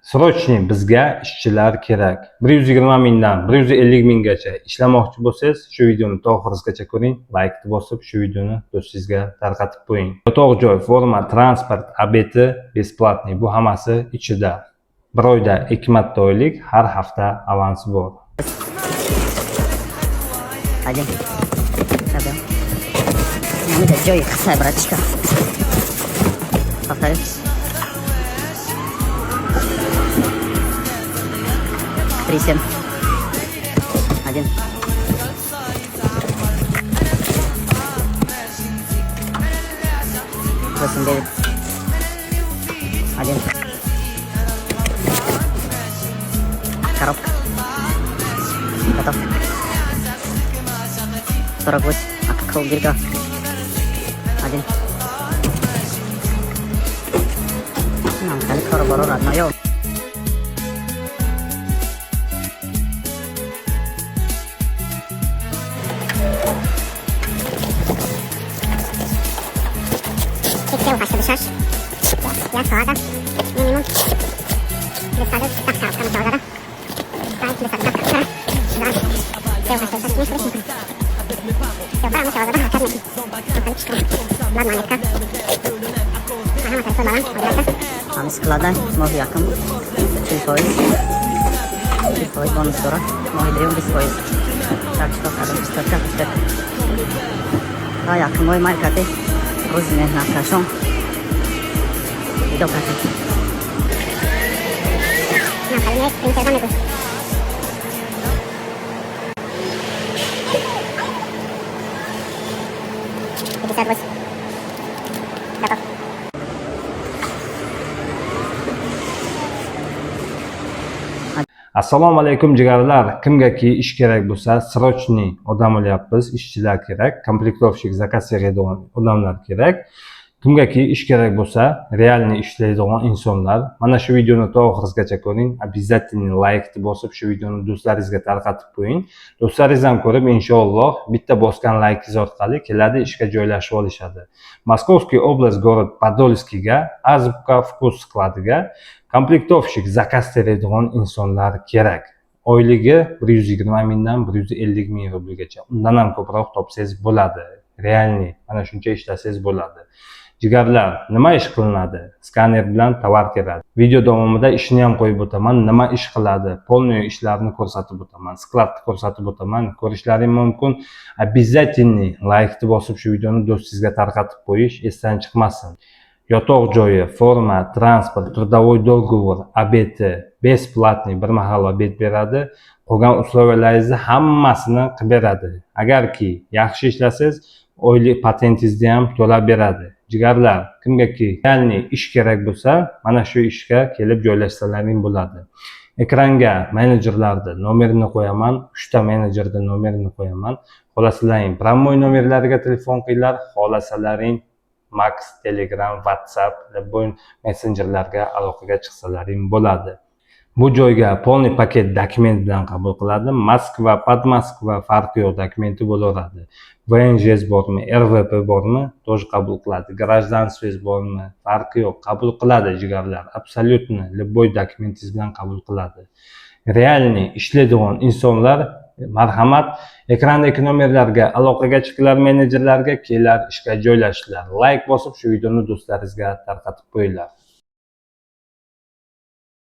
Srochniy bizga ishchilar kerak. 120 mingdan 150 minggacha ishlamoqchi bo'lsangiz, shu videoni oxirigacha ko'ring, like bosib, shu videoni do'stingizga tarqatib qo'ying. Yotoq joy, forma, transport, obedi besplatniy. Bu hammasi ichida. Bir oyda 2 marta oylik, har hafta avans bor. Joy qisqa, bratishka. Повторюсь. Трясем. 1. Восемь, 9. 1. Коробка. Готов. 48. Аккол гирька. 1. Нам кали коробору родно, йо. Хотел хочу дышать. Я слада. Минимум. Пересадок. Так, там тоже, да? Ставим пересадок. Да. Хотел хочу дышать. Не слышно. Все, да, мы все, да? Кадмик. Ладно, нитка. Ага, мы хорошо баланс. Там складай. Мог яком. 3 бонус дора. Мог дрем без поезд. Так, что кадр. Столько. Да, яком мой майкаты. Розмер на кашон. Идёт кашон. На калмек принтердамегу. Готов. Assalomu alaykum jigarlar. Kimgaki ish kerak bo'lsa, srochniy odam olyapmiz, ishchilar kerak, komplektovщик, zakaz beradigan odamlar kerak. Kimgaki ish kerak bo'lsa, realniy ishlaydigan insonlar, mana shu videoni oxirigacha ko'ring. Обязательно like bosib, shu videoni do'stlaringizga tarqatib qo'ying. Do'stlaringiz ham ko'rib, inshaalloh bitta bosgan laykingiz orqali keladi, ishga joylashib olishadi. Moskovskiy oblast, город Podolskiyga, Azubka Vkus skladiga komplektovщик, zakaz beradigan insonlar kerak. Oyligi 120 mingdan 150 ming rublgacha. Undan ham ko'proq topsangiz bo'ladi. Realniy mana shuncha ishlasangiz bo'ladi. Jigarlar, nima ish qilinadi? Skaner bilan tovar keladi. Video davomida ishni ham qo'yib o'taman, nima ish qiladi, polniy ishlarni ko'rsatib o'taman, skladni ko'rsatib o'taman. Ko'rishlaring mumkin. Обязательно like bosib, shu videoni do'stingizga tarqatib qo'yish esdan chiqmasin. Yotoq joyi, forma, transport, трудовой договор, obedi besplatniy, bir mahal obed beradi. Qolgan условияларni hammasini qilib beradi. Agarki yaxshi ishlasangiz, oylik patentingizni ham to'lab beradi. Jigarlar, kimgaki realniy ish kerak bo'lsa, mana shu ishga kelib joylashsalaring bo'ladi. Ekranga menejerlarni nomerini qo'yaman, 3 ta menejerning nomerini qo'yaman. Xohlasalaring promoy nomerlariga telefon qilinglar, xohlasalaring Max, Telegram, WhatsApp, bu messenjerlarga aloqaga chiqsalaring bo'ladi. Bu joyga polniy paket dokument bilan qabul qiladi. Moskva, Podmoskva farqi yo'q, dokumenti bo'laveradi. VNJS bormi, RVP bormi, тоже qabul qiladi. Гражданство'z bormi, farqi yo'q, qabul qiladi jigarlar. Absolyutni любой dokumentingiz bilan qabul qiladi. Realniy ishlaydigan insonlar, marhamat, ekrandagi nomerlarga aloqaga chiqinglar, menejerlarga kelinglar, ishga joylashinglar. Like bosib, shu videoni do'stlaringizga tarqatib qo'yinglar.